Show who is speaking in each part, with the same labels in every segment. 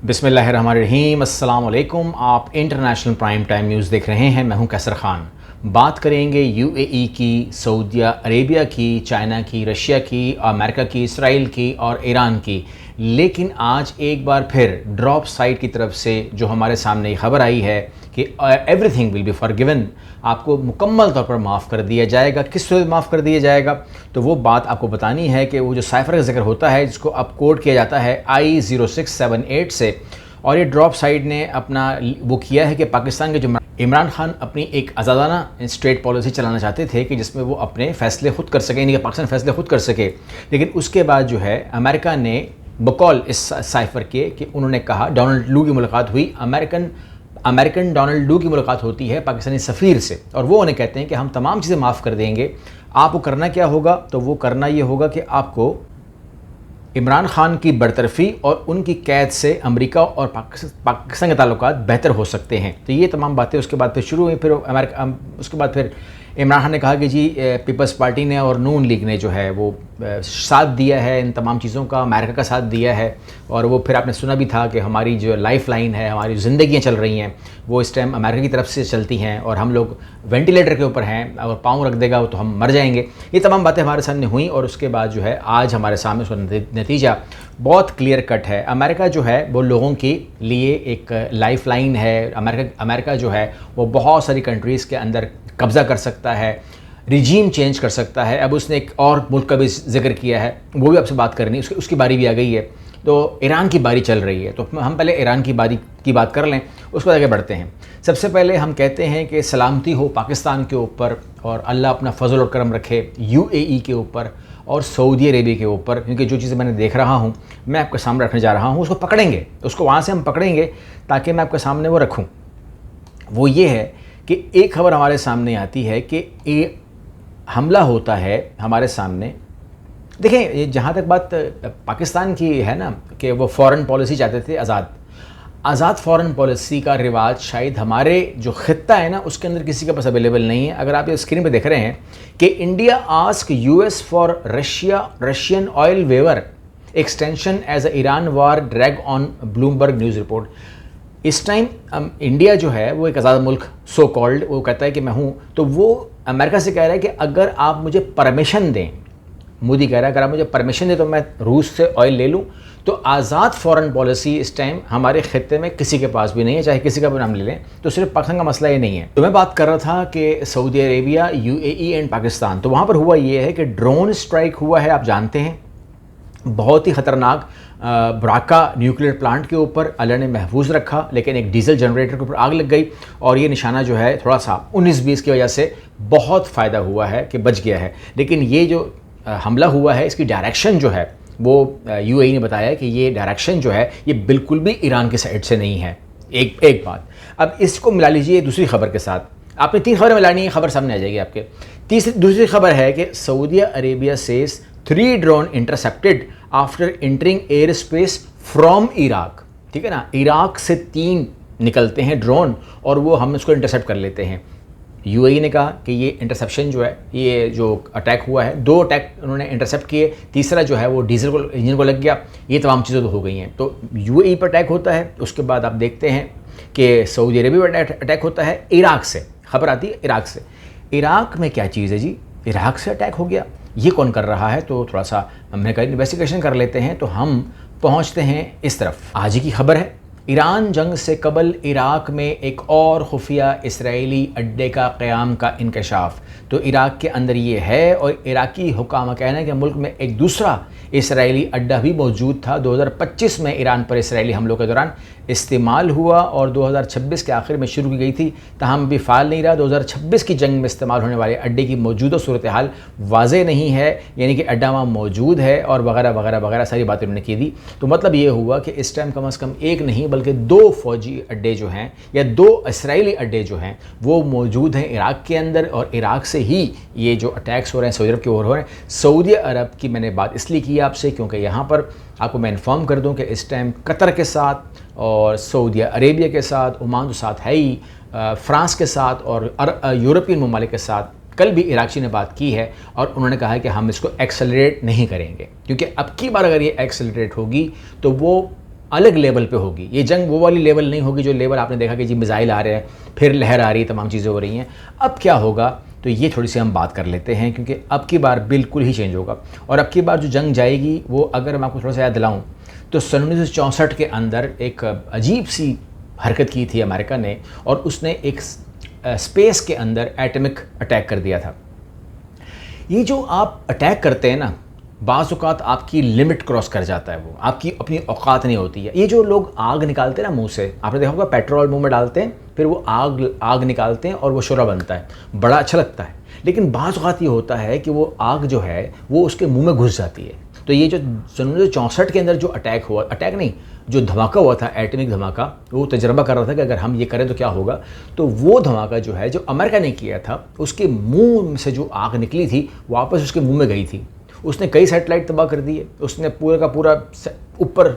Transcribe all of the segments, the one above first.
Speaker 1: बिस्मिल्लाहिर्रहमानिर्रहीम, अस्सलाम वालेकुम। आप इंटरनेशनल प्राइम टाइम न्यूज़ देख रहे हैं। मैं हूं कैसर खान। बात करेंगे यूएई की, सऊदी अरेबिया की, चाइना की, रशिया की, अमेरिका की, इसराइल की और ईरान की। लेकिन आज एक बार फिर ड्रॉप साइट की तरफ से जो हमारे सामने ये खबर आई है कि एवरीथिंग विल बी फॉरगिवन, आपको मुकम्मल तौर पर माफ़ कर दिया जाएगा। किस तरह माफ़ कर दिया जाएगा, तो वो बात आपको बतानी है कि वो जो साइफ़र का जिक्र होता है, जिसको अब कोड किया जाता है I0678 से, और ये ड्रॉप साइट ने अपना वो किया है कि पाकिस्तान के जो इमरान खान अपनी एक आज़ादाना स्टेट पॉलिसी चलाना चाहते थे कि जिसमें वो अपने फ़ैसले खुद कर सकें, यानी कि पाकिस्तान फ़ैसले खुद कर सके। लेकिन उसके बाद जो है अमेरिका ने बकौल इस साइफ़र के कि उन्होंने कहा, डोनाल्ड लू की मुलाकात हुई, अमेरिकन डोनाल्ड लू की मुलाकात होती है पाकिस्तानी सफ़ीर से, और वो उन्हें कहते हैं कि हम तमाम चीज़ें माफ़ कर देंगे। आपको करना क्या होगा, तो वो करना ये होगा कि आपको इमरान खान की बरतरफ़ी और उनकी कैद से अमेरिका और पाकिस्तान के ताल्लुकात बेहतर हो सकते हैं। तो ये तमाम बातें उसके बाद फिर शुरू हुई। फिर उसके बाद फिर इमरान खान ने कहा कि जी पीपल्स पार्टी ने और नून लीग ने जो है वो साथ दिया है इन तमाम चीज़ों का, अमेरिका का साथ दिया है। और वो फिर आपने सुना भी था कि हमारी जो लाइफ लाइन है, हमारी ज़िंदगियाँ चल रही हैं, वो इस टाइम अमेरिका की तरफ से चलती हैं और हम लोग वेंटिलेटर के ऊपर हैं, अगर पाँव रख देगा तो हम मर जाएंगे। ये तमाम बातें हमारे सामने हुई और उसके बाद जो है आज हमारे सामने उसका नतीजा बहुत क्लियर कट है। अमेरिका जो है वो लोगों के लिए एक लाइफ लाइन है। अमेरिका जो है वो बहुत सारी कंट्रीज़ के अंदर कब्ज़ा कर सकता है, रिजीम चेंज कर सकता है। अब उसने एक और मुल्क का भी जिक्र किया है, वो भी आपसे बात करनी, उसकी बारी भी आ गई है। तो ईरान की बारी चल रही है, तो हम पहले ईरान की बारी की बात कर लें, उसको आगे बढ़ते हैं। सबसे पहले हम कहते हैं कि सलामती हो पाकिस्तान के ऊपर और अल्लाह अपना फजल और करम रखे यूएई के ऊपर और सऊदी अरेबिया के ऊपर, क्योंकि जो चीज़ें मैंने देख रहा हूँ मैं आपके सामने रखने जा रहा हूँ, उसको पकड़ेंगे, उसको वहाँ से हम पकड़ेंगे ताकि मैं आपके सामने वो रखूँ। वो ये है कि एक खबर हमारे सामने आती है कि हमला होता है हमारे सामने। देखें, ये जहाँ तक बात पाकिस्तान की है ना कि वो फ़ॉरेन पॉलिसी चाहते थे, आज़ाद फ़ॉरेन पॉलिसी का रिवाज शायद हमारे जो ख़ित्ता है ना उसके अंदर किसी के पास अवेलेबल नहीं है। अगर आप ये स्क्रीन पे देख रहे हैं कि India ask US for Russian oil waiver extension as a Iran war drag on, Bloomberg news report. इस टाइम इंडिया जो है वो एक आज़ाद मुल्क सो कॉल्ड, वो कहता है कि मैं हूँ, तो वो अमेरिका से कह रहा है कि अगर आप मुझे परमिशन दें, मोदी कह रहा है अगर आप मुझे परमिशन दें तो मैं रूस से ऑयल ले लूँ। तो आज़ाद फ़ॉरेन पॉलिसी इस टाइम हमारे खित्ते में किसी के पास भी नहीं है, चाहे किसी का भी नाम ले लें। तो सिर्फ पाकिस्तान का मसला ये नहीं है। तो मैं बात कर रहा था कि Saudi Arabia, UAE and Pakistan, तो वहाँ पर हुआ ये है कि ड्रोन स्ट्राइक हुआ है, आप जानते हैं, बहुत ही ख़तरनाक। ब्राका न्यूक्लियर प्लांट के ऊपर अल्लाह ने महफूज रखा, लेकिन एक डीजल जनरेटर के ऊपर आग लग गई और ये निशाना जो है थोड़ा सा 19-20 की वजह से बहुत फ़ायदा हुआ है कि बच गया है। लेकिन ये जो हमला हुआ है इसकी डायरेक्शन जो है वो यूएई ने बताया कि ये डायरेक्शन जो है ये बिल्कुल भी ईरान की साइड से नहीं है। एक बात, अब इसको मिला लीजिए दूसरी खबर के साथ। आपने 3 खबरें मिलानी है, खबर सामने आ जाएगी आपके। दूसरी खबर है कि Saudi Arabia says 3 drone intercepted after entering air space from Iraq. ठीक है ना, इराक से 3 निकलते हैं ड्रोन और वो हम इसको इंटरसेप्ट कर लेते हैं। यूएई ने कहा कि ये इंटरसेप्शन जो है, ये जो अटैक हुआ है, 2 अटैक उन्होंने इंटरसेप्ट किए, तीसरा जो है वो डीजल को इंजन को लग गया। ये तमाम चीज़ें तो हो गई हैं। तो यूएई पर अटैक होता है, उसके बाद आप देखते हैं कि सऊदी अरेबिया पर अटैक होता है इराक से। खबर आती है इराक से। इराक में क्या चीज़ है जी, इराक से अटैक हो गया, ये कौन कर रहा है? तो थोड़ा सा हमने कहा इन्वेस्टिगेशन कर लेते हैं, तो हम पहुंचते हैं इस तरफ। आज की खबर है, ईरान जंग से कबल इराक में एक और खुफिया इसराइली अड्डे का क़याम का इंकशाफ। तो इराक के अंदर ये है और इराकी हुकाम कहना है कि मुल्क में एक दूसरा इसराइली अड्डा भी मौजूद था। 2025 में ईरान पर इसराइली हमलों के दौरान इस्तेमाल हुआ और 2026 के आखिर में शुरू की गई थी, तहम भी फ़ाल नहीं रहा। 2026 की जंग में इस्तेमाल होने वाले अड्डे की मौजूदा सूरत हाल वाज़े नहीं है, यानी कि अड्डा वहाँ मौजूद है और वगैरह वगैरह वगैरह सारी बातें उन्होंने की दी। तो मतलब ये हुआ कि इस टाइम कम अज़ कम एक नहीं बल्कि 2 फ़ौजी अड्डे जो हैं या 2 इसराइली अड्डे जो हैं वो मौजूद हैं इराक के अंदर, और इराक से ही ये जो अटैक्स हो रहे हैं सऊदी अरब की ओर हो रहे हैं। सऊदी अरब की मैंने बात इसलिए की आपसे क्योंकि यहाँ पर आपको मैं इन्फॉर्म कर दूँ कि इस टाइम कतर के साथ और सऊदी अरेबिया के साथ, ओमान तो साथ है ही, फ्रांस के साथ और यूरोपियन ममालिक के साथ कल भी इराक़ी ने बात की है और उन्होंने कहा है कि हम इसको एक्सेलरेट नहीं करेंगे, क्योंकि अब की बार अगर ये एक्सेलरेट होगी तो वो अलग लेवल पे होगी। ये जंग वो वाली लेवल नहीं होगी जो लेवल आपने देखा कि जी मिसाइल आ रहे हैं, फिर लहर आ रही है, तमाम चीज़ें हो रही हैं। अब क्या होगा, तो ये थोड़ी सी हम बात कर लेते हैं, क्योंकि अब की बार बिल्कुल ही चेंज होगा। और अब की बार जो जंग जाएगी वो, अगर मैं आपको थोड़ा सा याद दिलाऊँ, तो सन 1964 के अंदर एक अजीब सी हरकत की थी अमेरिका ने, और उसने एक स्पेस के अंदर एटॉमिक अटैक कर दिया था। ये जो आप अटैक करते हैं ना, बाज़ औक़ात आपकी लिमिट क्रॉस कर जाता है, वो आपकी अपनी औकात नहीं होती है। ये जो लोग आग निकालते हैं ना मुंह से, आपने देखा होगा पेट्रोल मुंह में डालते हैं, फिर वो आग निकालते हैं और वो शोरा बनता है, बड़ा अच्छा लगता है। लेकिन बाज़ औक़ात ये होता है कि वो आग जो है वो उसके मुंह में घुस जाती है। तो ये जो सन 1964 के अंदर जो अटैक हुआ, अटैक नहीं, जो धमाका हुआ था, एटॉमिक धमाका, वो तजर्बा कर रहा था कि अगर हम ये करें तो क्या होगा। तो वो धमाका जो है, जो अमेरिका ने किया था, उसके मुंह से जो आग निकली थी वापस उसके मुंह में गई थी। उसने कई सैटेलाइट तबाह कर दिए, उसने पूरे का पूरा ऊपर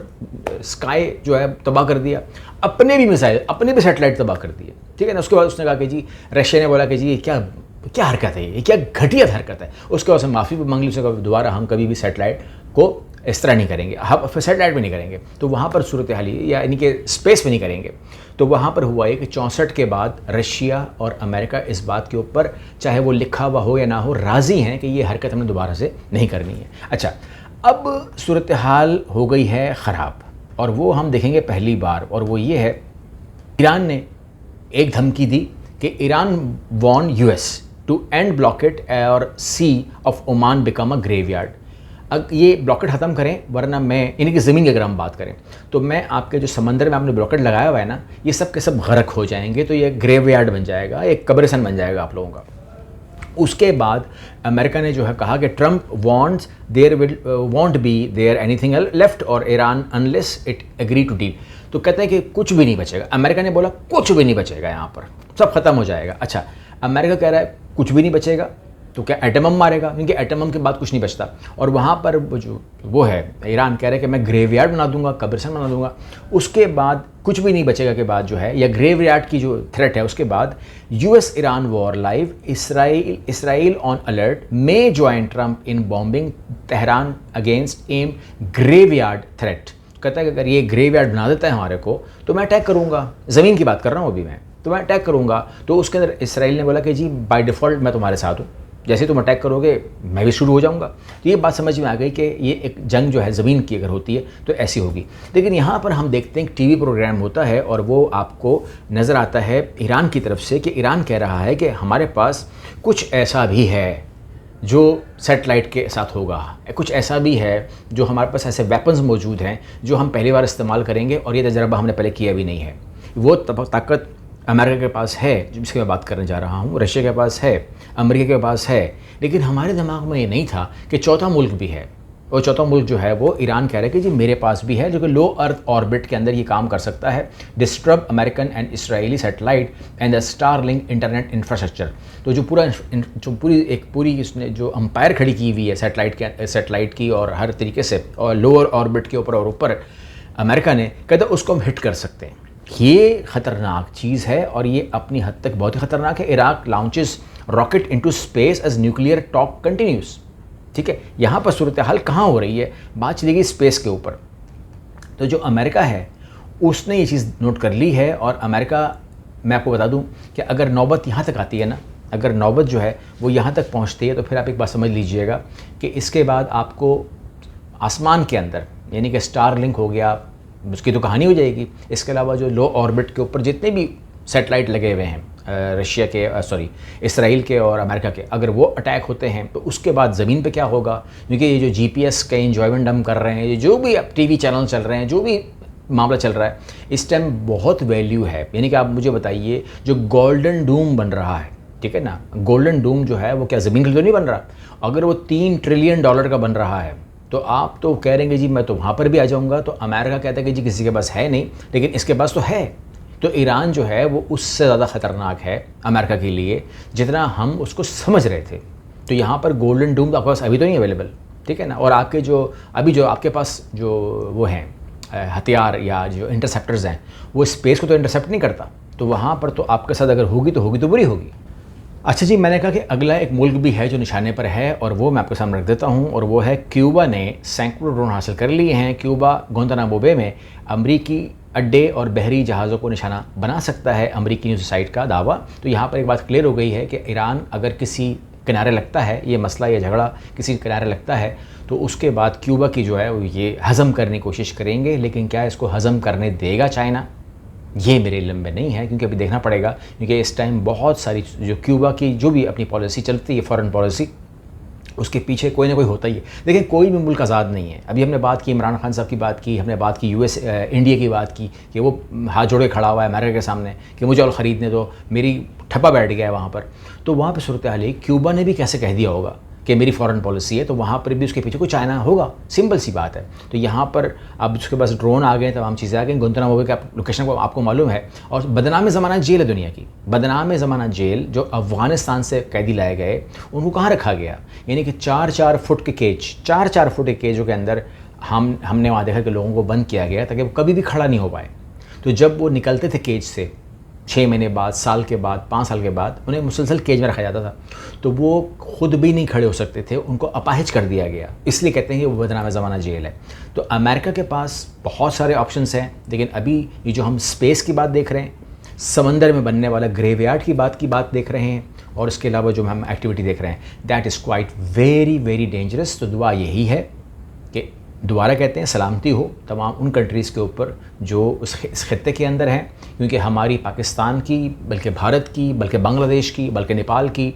Speaker 1: स्काई जो है तबाह कर दिया, अपने भी मिसाइल, अपने भी सैटेलाइट तबाह कर दिए, ठीक है ना। उसके बाद उसने कहा कि जी, रशिया ने बोला कि जी ये क्या हरकत है, ये क्या घटिया हरकत है। उसके बाद से माफ़ी मांग ली, उसने कहा दोबारा हम कभी भी सैटेलाइट को इस तरह नहीं करेंगे, हम सैटेलाइट में नहीं करेंगे। तो वहाँ पर सूरत हाल या यानी कि स्पेस में नहीं करेंगे। तो वहाँ पर हुआ है कि 64 के बाद रशिया और अमेरिका इस बात के ऊपर, चाहे वो लिखा हुआ हो या ना हो, राज़ी हैं कि ये हरकत हमने दोबारा से नहीं करनी है। अच्छा, अब सूरत हाल हो गई है ख़राब, और वो हम देखेंगे पहली बार, और वो ये है, ईरान ने एक धमकी दी कि Iran warn US to end blockade और sea of Oman become a graveyard. अब ये ब्लॉकेट ख़त्म करें, वरना मैं इन्हीं की ज़मीन की अगर हम बात करें तो मैं आपके जो समंदर में आपने ब्लॉकेट लगाया हुआ है ना, ये सब के सब गरक हो जाएंगे। तो ये ग्रेवयार्ड बन जाएगा, एक कब्रिस्तान बन जाएगा आप लोगों का। उसके बाद अमेरिका ने जो है कहा कि Trump wants there will won't be there anything left और Iran unless it agree to deal. तो कहते हैं कि कुछ भी नहीं बचेगा। अमेरिका ने बोला कुछ भी नहीं बचेगा, यहाँ पर सब खत्म हो जाएगा। अच्छा, अमेरिका कह रहा है कुछ भी नहीं बचेगा, तो क्या एटम बम मारेगा, क्योंकि एटम बम के बाद कुछ नहीं बचता। और वहाँ पर वो है ईरान कह रहा है कि मैं ग्रेवयार्ड बना दूंगा, कब्रिस्तान बना दूंगा। उसके बाद कुछ भी नहीं बचेगा के बाद जो है, या ग्रेवयार्ड की जो थ्रेट है उसके बाद, US Iran war live, Israel on alert, may join Trump in bombing Tehran against M graveyard threat. कहता है कि अगर ये ग्रेवयार्ड बना देता है हमारे को, तो मैं अटैक करूँगा। ज़मीन की बात कर रहा हूँ अभी मैं, तो मैं अटैक करूँगा। तो उसके अंदर इसराइल ने बोला कि जी बाय डिफ़ॉल्ट मैं तुम्हारे साथ हूँ, जैसे तुम अटैक करोगे मैं भी शुरू हो जाऊंगा। तो ये बात समझ में आ गई कि ये एक जंग जो है ज़मीन की अगर होती है तो ऐसी होगी। लेकिन यहाँ पर हम देखते हैं टीवी प्रोग्राम होता है, और वो आपको नज़र आता है ईरान की तरफ से कि ईरान कह रहा है कि हमारे पास कुछ ऐसा भी है जो सैटेलाइट के साथ होगा, कुछ ऐसा भी है जो हमारे पास ऐसे वेपन्स मौजूद हैं जो हम पहली बार इस्तेमाल करेंगे, और ये तजर्बा हमने पहले किया भी नहीं है। वो ताकत अमेरिका के पास है जिसकी मैं बात करने जा रहा हूँ, रशिया के पास है, अमेरिका के पास है। लेकिन हमारे दिमाग में ये नहीं था कि चौथा मुल्क भी है, और चौथा मुल्क जो है वो ईरान कह रहा है कि जी मेरे पास भी है, जो कि लो अर्थ ऑर्बिट के अंदर ये काम कर सकता है, disturb American and Israeli satellite and the Starlink internet infrastructure. तो जो पूरी इसने जो अंपायर खड़ी की हुई है सैटेलाइट की और हर तरीके से, और लोअर ऑर्बिट के ऊपर और ऊपर अमेरिका ने कहता उसको हम हिट कर सकते हैं। ये ख़तरनाक चीज़ है, और ये अपनी हद तक बहुत ही ख़तरनाक है। Iraq launches rocket into space as nuclear talk continues. ठीक है, यहाँ पर सूरत हाल कहाँ हो रही है, बात चली गई स्पेस के ऊपर। तो जो अमेरिका है उसने ये चीज़ नोट कर ली है, और अमेरिका, मैं आपको बता दूँ कि अगर नौबत यहाँ तक आती है ना, अगर नौबत जो है वो यहाँ तक पहुँचती है, तो फिर आप एक बात समझ लीजिएगा कि इसके बाद आपको आसमान के अंदर, यानी कि स्टारलिंक हो गया, उसकी तो कहानी हो जाएगी। इसके अलावा जो लो ऑर्बिट के ऊपर जितने भी सैटेलाइट लगे हुए हैं रशिया के, इसराइल के और अमेरिका के, अगर वो अटैक होते हैं तो उसके बाद ज़मीन पे क्या होगा। क्योंकि ये जो GPS का इंजॉयमेंट हम कर रहे हैं, ये जो भी अब TV चैनल चल रहे हैं, जो भी मामला चल रहा है, इस टाइम बहुत वैल्यू है। यानी कि आप मुझे बताइए, जो गोल्डन डूम बन रहा है, ठीक है ना, गोल्डन डूम जो है वो क्या ज़मीन के लिए तो नहीं बन रहा। अगर वो $3 ट्रिलियन का बन रहा है, तो आप तो कह रहेंगे जी मैं तो वहाँ पर भी आ जाऊँगा। तो अमेरिका कहता है कि जी किसी के पास है नहीं, लेकिन इसके पास तो है। तो ईरान जो है वो उससे ज़्यादा ख़तरनाक है अमेरिका के लिए, जितना हम उसको समझ रहे थे। तो यहाँ पर गोल्डन डूम आपके पास अभी तो नहीं अवेलेबल, ठीक है ना। और आपके जो अभी जो आपके पास जो वो हैं हथियार या जो इंटरसेप्टर्स हैं, वो स्पेस को तो इंटरसेप्ट नहीं करता। तो वहाँ पर तो आपके साथ अगर होगी तो बुरी होगी। अच्छा जी, मैंने कहा कि अगला एक मुल्क भी है जो निशाने पर है और वो मैं आपके सामने रख देता हूँ और वो है क्यूबा ने सैकड़ों ड्रोन हासिल कर लिए हैं। क्यूबा गुआंतानामो बे में अमरीकी अड्डे और बहरी जहाज़ों को निशाना बना सकता है, अमरीकी न्यूज़ साइट का दावा। तो यहाँ पर एक बात क्लियर हो गई है कि ईरान अगर किसी किनारे लगता है, ये मसला ये झगड़ा किसी किनारे लगता है, तो उसके बाद क्यूबा की जो है वो ये हज़म करने की कोशिश करेंगे। लेकिन क्या इसको हज़म करने देगा चाइना, ये मेरे इल्म में नहीं है, क्योंकि अभी देखना पड़ेगा। क्योंकि इस टाइम बहुत सारी जो क्यूबा की जो भी अपनी पॉलिसी चलती है, फॉरेन पॉलिसी, उसके पीछे कोई ना कोई होता ही है। देखिए, कोई भी मुल्क आज़ाद नहीं है। अभी हमने बात की इमरान खान साहब की बात की, हमने बात की इंडिया की बात की कि वो हाथ जोड़े खड़ा हुआ है अमेरिका के सामने कि मुझे और ख़रीदने दो, मेरी ठप्पा बैठ गया है वहाँ पर। तो वहाँ पर सूरत हाल है, क्यूबा ने भी कैसे कह दिया होगा कि मेरी फॉरेन पॉलिसी है, तो वहाँ पर भी उसके पीछे कोई चाइना होगा, सिंपल सी बात है। तो यहाँ पर अब उसके पास ड्रोन आ गए, तमाम चीज़ें आ गई। गुआंतानामो बे का लोकेशन को आपको मालूम है। और बदनाम ज़माना जेल है दुनिया की, बदनाम ज़माना जेल, जो अफ़गानिस्तान से कैदी लाए गए उनको कहाँ रखा गया, यानी कि 4-4 फुट के केज, 4-4 फुट के केजों के अंदर हमने वहाँ देखा कि लोगों को बंद किया गया ताकि वो कभी भी खड़ा नहीं हो पाए। तो जब वो निकलते थे केज से 6 महीने बाद, साल के बाद, 5 साल के बाद, उन्हें मुसलसल केज में रखा जाता था, तो वो खुद भी नहीं खड़े हो सकते थे, उनको अपाहिज कर दिया गया। इसलिए कहते हैं कि वो बदनाम ज़माना जेल है। तो अमेरिका के पास बहुत सारे ऑप्शंस हैं, लेकिन अभी ये जो हम स्पेस की बात देख रहे हैं, समंदर में बनने वाला ग्रेवयार्ड की बात देख रहे हैं, और इसके अलावा जो हम एक्टिविटी देख रहे हैं, that is quite very very dangerous. तो दुआ यही है कि दोबारा कहते हैं सलामती हो तमाम उन कंट्रीज़ के ऊपर जो इस खित्ते के अंदर हैं, क्योंकि हमारी पाकिस्तान की, बल्कि भारत की, बल्कि बांग्लादेश की, बल्कि नेपाल की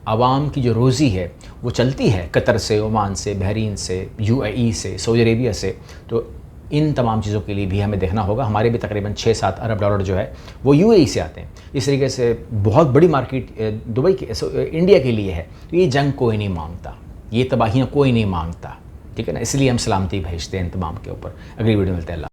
Speaker 1: आवाम की जो रोज़ी है वो चलती है कतर से, ओमान से, बहरीन से, UAE से, सऊदी अरेबिया से। तो इन तमाम चीज़ों के लिए भी हमें देखना होगा। हमारे भी तकरीबन 6-7 अरब डॉलर जो है वो UAE से आते हैं। इस तरीके से बहुत बड़ी मार्केट दुबई की, इंडिया के लिए है। तो ये जंग कोई नहीं मांगता, ये तबाहियाँ कोई नहीं मांगता, ठीक है ना। इसलिए हम सलामती भेजते हैं तमाम के ऊपर। अगली वीडियो मिलते हैं।